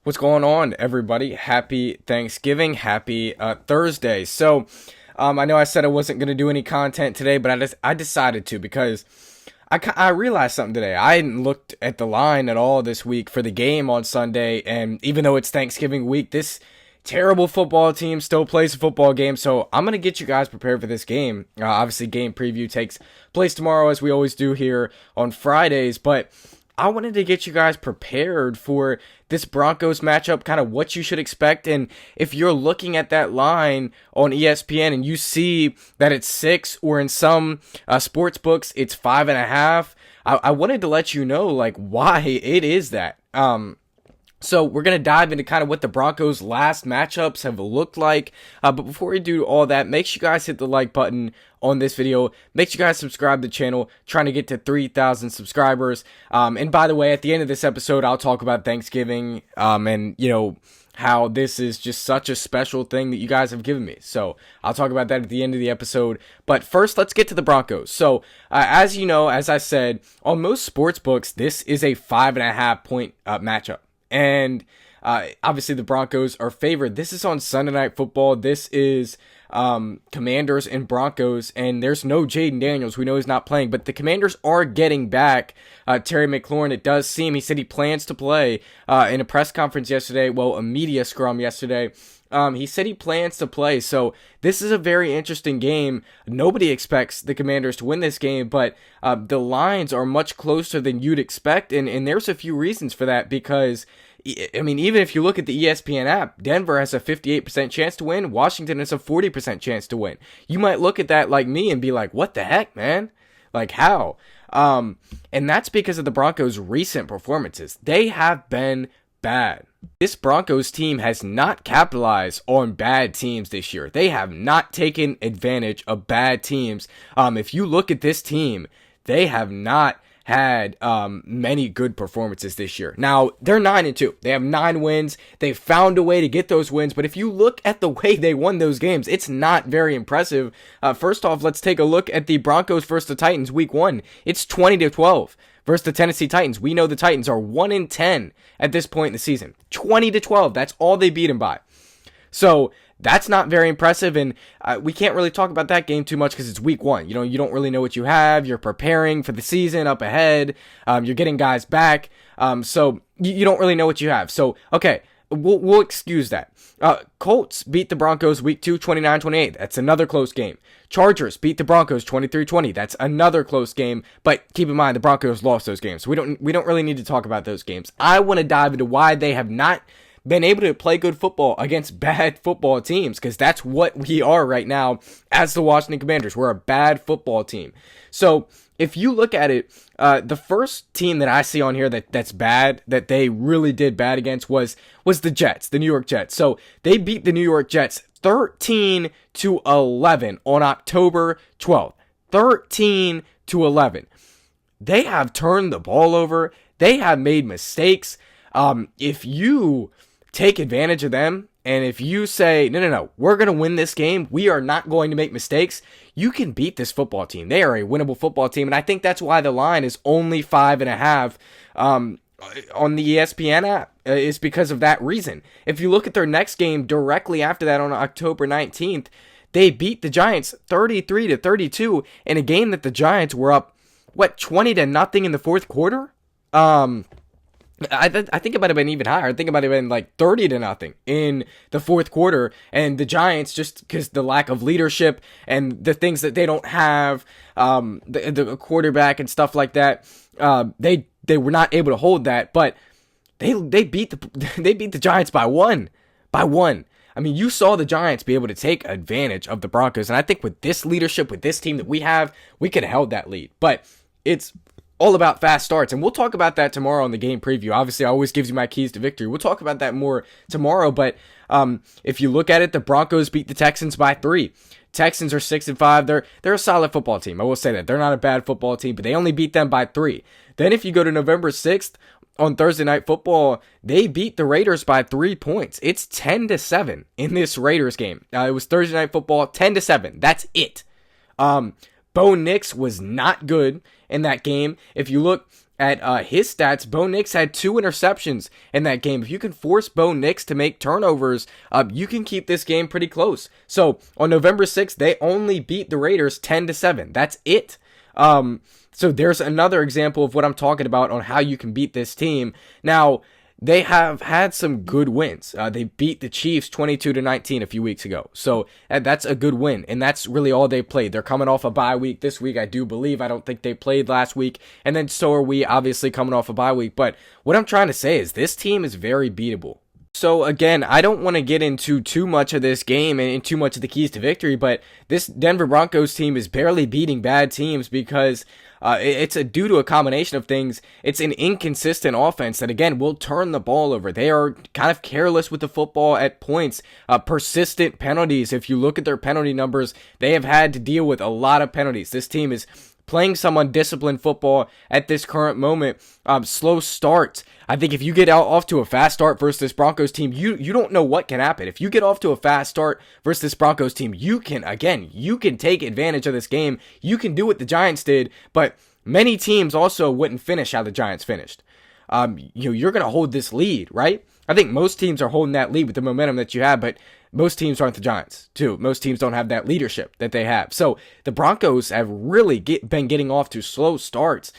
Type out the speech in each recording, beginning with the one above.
What's going on, everybody? Happy Thanksgiving. Happy Thursday. So, I know I said I wasn't going to do any content today, but I decided to because I realized something today. I hadn't looked at the line at all this week for the game on Sunday, and even though it's Thanksgiving week, this terrible football team still plays a football game, so I'm going to get you guys prepared for this game. Obviously, game preview takes place tomorrow, as we always do here on Fridays, but I wanted to get you guys prepared for this Broncos matchup, kind of what you should expect. And if you're looking at that line on ESPN and you see that it's 6, or in some sports books it's 5.5, I wanted to let you know like why it is that. So we're going to dive into kind of what the Broncos' last matchups have looked like. But before we do all that, make sure you guys hit the like button on this video. Make sure you guys subscribe to the channel, trying to get to 3,000 subscribers. And by the way, at the end of this episode, I'll talk about Thanksgiving and, how this is just such a special thing that you guys have given me. So I'll talk about that at the end of the episode. But first, let's get to the Broncos. So as you know, as I said, on most sports books, this is a 5.5 point matchup. And obviously the Broncos are favored. This is on Sunday Night Football. This is Commanders and Broncos, and there's no Jaden Daniels. We know he's not playing, but the Commanders are getting back Terry McLaurin. It does seem, he said he plans to play in a press conference yesterday, a media scrum yesterday. He said he plans to play, so this is a very interesting game. Nobody expects the Commanders to win this game, but the lines are much closer than you'd expect, and there's a few reasons for that, because I mean, even if you look at the ESPN app, Denver has a 58% chance to win. Washington has a 40% chance to win. You might look at that like me and be like, what the heck, man? Like, how? And that's because of the Broncos' recent performances. They have been bad. This Broncos team has not capitalized on bad teams this year. They have not taken advantage of bad teams. If you look at this team, they have not had many good performances this year. Now, they're 9-2. They have 9 wins. They've found a way to get those wins, but if you look at the way they won those games, it's not very impressive. First off, let's take a look at the Broncos versus the Titans week 1. It's 20-12 versus the Tennessee Titans. We know the Titans are 1-10 at this point in the season. 20-12. That's all they beat them by. So that's not very impressive, and we can't really talk about that game too much because it's week 1. You don't really know what you have. You're preparing for the season up ahead. You're getting guys back, so you don't really know what you have. So, okay, we'll excuse that. Colts beat the Broncos week 2, 29-28. That's another close game. Chargers beat the Broncos 23-20. That's another close game, but keep in mind the Broncos lost those games. So we don't really need to talk about those games. I want to dive into why they have not been able to play good football against bad football teams, because that's what we are right now as the Washington Commanders. We're a bad football team. So if you look at it, the first team that I see on here that's bad, that they really did bad against was the Jets, the New York Jets. So they beat the New York Jets 13-11 on October 12th. 13-11. They have turned the ball over. They have made mistakes. If you take advantage of them, and if you say, no, we're going to win this game, we are not going to make mistakes, you can beat this football team. They are a winnable football team, and I think that's why the line is only 5.5 on the ESPN app, is because of that reason. If you look at their next game directly after that on October 19th, they beat the Giants 33-32 in a game that the Giants were up, 20-0 in the fourth quarter? I think it might have been even higher. I think it might have been like 30-0 in the fourth quarter. And the Giants, just because the lack of leadership and the things that they don't have, the quarterback and stuff like that, they were not able to hold that. But they beat the Giants by one. I mean, you saw the Giants be able to take advantage of the Broncos. And I think with this leadership, with this team that we have, we could have held that lead. But it's all about fast starts, and we'll talk about that tomorrow on the game preview. Obviously, I always gives you my keys to victory. We'll talk about that more tomorrow, but if you look at it, the Broncos beat the Texans by 3. Texans are 6-5. They're a solid football team. I will say that. They're not a bad football team, but they only beat them by 3. Then if you go to November 6th, on Thursday Night Football, they beat the Raiders by 3 points. It's 10-7 in this Raiders game. It was Thursday Night Football, 10-7. That's it. Bo Nix was not good in that game. If you look at his stats, Bo Nix had 2 interceptions in that game. If you can force Bo Nix to make turnovers, you can keep this game pretty close. So on November 6th, they only beat the Raiders 10-7. That's it. So there's another example of what I'm talking about on how you can beat this team. Now, they have had some good wins. They beat the Chiefs 22-19 a few weeks ago. So that's a good win. And that's really all they played. They're coming off a bye week this week, I do believe. I don't think they played last week. And then so are we, obviously coming off a bye week. But what I'm trying to say is this team is very beatable. So again, I don't want to get into too much of this game and too much of the keys to victory, but this Denver Broncos team is barely beating bad teams because it's due to a combination of things. It's an inconsistent offense that, again, will turn the ball over. They are kind of careless with the football at points. Persistent penalties. If you look at their penalty numbers, they have had to deal with a lot of penalties. This team is playing some undisciplined football at this current moment. Slow starts. I think if you get off to a fast start versus this Broncos team, you don't know what can happen. If you get off to a fast start versus this Broncos team, you can take advantage of this game. You can do what the Giants did, but many teams also wouldn't finish how the Giants finished. You're going to hold this lead, right? I think most teams are holding that lead with the momentum that you have, but most teams aren't the Giants, too. Most teams don't have that leadership that they have. So the Broncos have really been getting off to slow starts.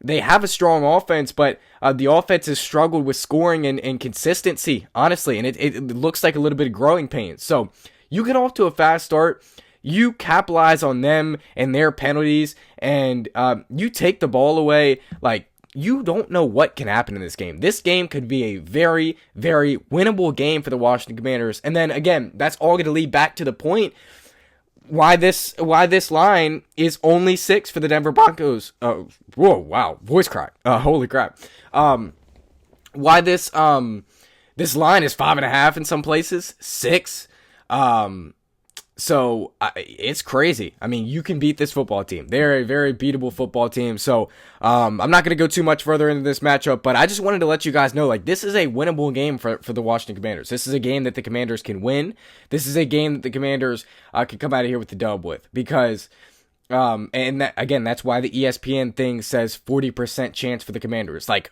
They have a strong offense, but the offense has struggled with scoring and consistency, honestly, and it looks like a little bit of growing pains. So you get off to a fast start, you capitalize on them and their penalties, and you take the ball away. Like, you don't know what can happen in this game. This game could be a very, very winnable game for the Washington Commanders. And then again, that's all going to lead back to the point why this line is only 6 for the Denver Broncos. Whoa, wow, voice crack. Holy crap. Why this line is 5.5 in some places, 6. So it's crazy. I mean, you can beat this football team. They're a very beatable football team. So I'm not going to go too much further into this matchup, but I just wanted to let you guys know, like, this is a winnable game for the Washington Commanders. This is a game that the Commanders can win. This is a game that the Commanders can come out of here with the dub with, because that's why the ESPN thing says 40% chance for the Commanders. Like,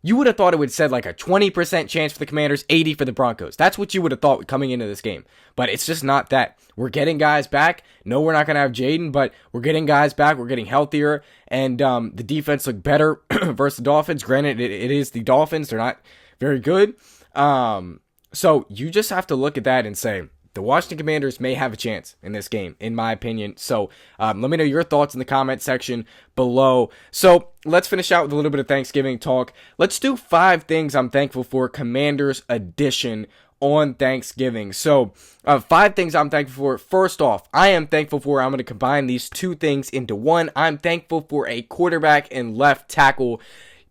you would have thought it would said like a 20% chance for the Commanders, 80 for the Broncos. That's what you would have thought coming into this game. But it's just not that. We're getting guys back. No, we're not going to have Jaden, but we're getting guys back. We're getting healthier. And the defense looked better versus the Dolphins. Granted, it is the Dolphins. They're not very good. So you just have to look at that and say, the Washington Commanders may have a chance in this game, in my opinion. So let me know your thoughts in the comment section below. So let's finish out with a little bit of Thanksgiving talk. Let's do 5 things I'm thankful for, Commanders edition on Thanksgiving. So 5 things I'm thankful for. First off, I am thankful for, I'm going to combine these 2 things into one. I'm thankful for a quarterback and left tackle.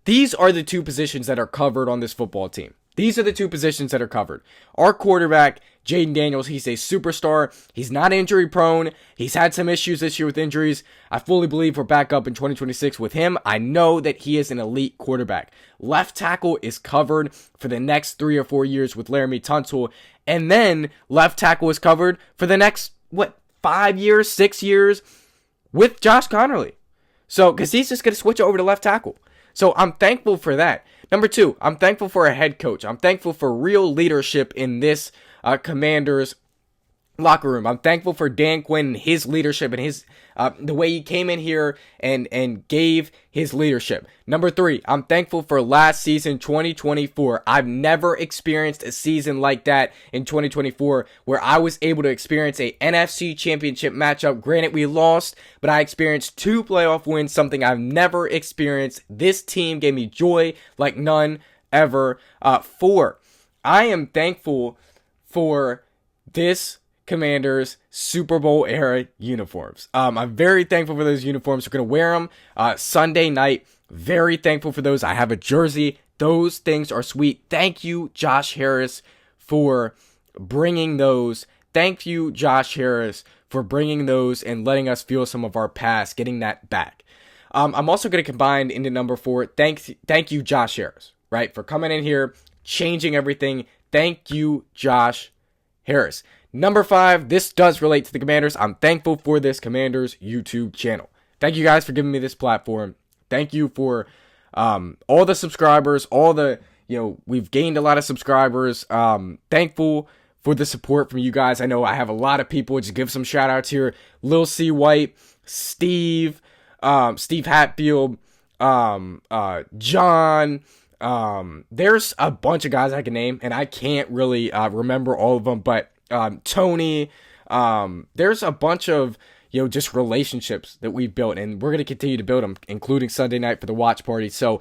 These are the 2 positions that are covered on this football team. These are the 2 positions that are covered. Our quarterback, Jaden Daniels, he's a superstar. He's not injury prone. He's had some issues this year with injuries. I fully believe we're back up in 2026 with him. I know that he is an elite quarterback. Left tackle is covered for the next 3 or 4 years with Laramie Tunsil. And then left tackle is covered for the next, 5 years, 6 years with Josh Connerly. So, because he's just going to switch over to left tackle. So I'm thankful for that. Number 2, I'm thankful for a head coach. I'm thankful for real leadership in this Commanders locker room. I'm thankful for Dan Quinn and his leadership and his the way he came in here and gave his leadership. Number 3, I'm thankful for last season, 2024. I've never experienced a season like that in 2024 where I was able to experience a NFC championship matchup. Granted, we lost, but I experienced 2 playoff wins, something I've never experienced. This team gave me joy like none ever. 4, I am thankful for this Commanders Super Bowl era uniforms. I'm very thankful for those uniforms. We're going to wear them Sunday night. Very thankful for those. I have a jersey. Those things are sweet. Thank you, Josh Harris, for bringing those. Thank you, Josh Harris, for bringing those and letting us feel some of our past, getting that back. I'm also going to combine into number 4. Thank you, Josh Harris, right, for coming in here, changing everything. Thank you, Josh Harris. Number 5, this does relate to the Commanders. I'm thankful for this Commanders YouTube channel. Thank you guys for giving me this platform. thank you for all the subscribers, we've gained a lot of subscribers. Thankful for the support from you guys. I know I have a lot of people. Just give some shout outs here. Lil C. White, Steve Hatfield, John. There's a bunch of guys I can name, and I can't really remember all of them, but Tony. There's a bunch of just relationships that we've built, and we're going to continue to build them, including Sunday night for the watch party. So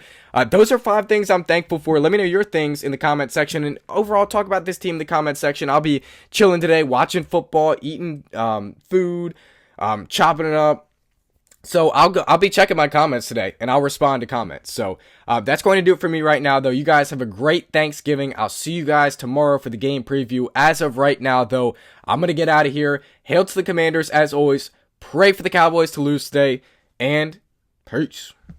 those are 5 things I'm thankful for. Let me know your things in the comment section, and overall talk about this team in the comment section. I'll be chilling today, watching football, eating food, chopping it up. So I'll be checking my comments today, and I'll respond to comments. So that's going to do it for me right now, though. You guys have a great Thanksgiving. I'll see you guys tomorrow for the game preview. As of right now, though, I'm going to get out of here. Hail to the Commanders, as always. Pray for the Cowboys to lose today, and peace.